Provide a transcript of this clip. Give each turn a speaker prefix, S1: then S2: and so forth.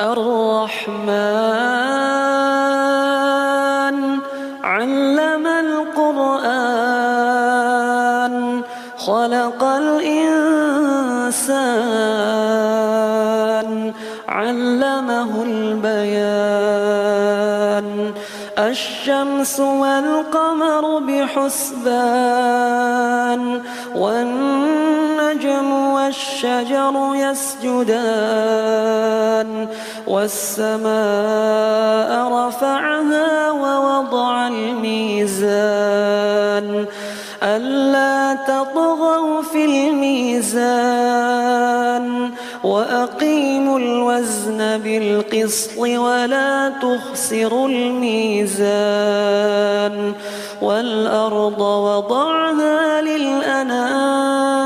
S1: الرحمن علم القرآن خلق الإنسان علمه البيان الشمس والقمر بحسبان والنجم والشجر يسجدان والسماء رفعها ووضع الميزان ألا تطغوا في الميزان وأقيموا الوزن بالقسط ولا تخسروا الميزان والأرض وضعها للأنام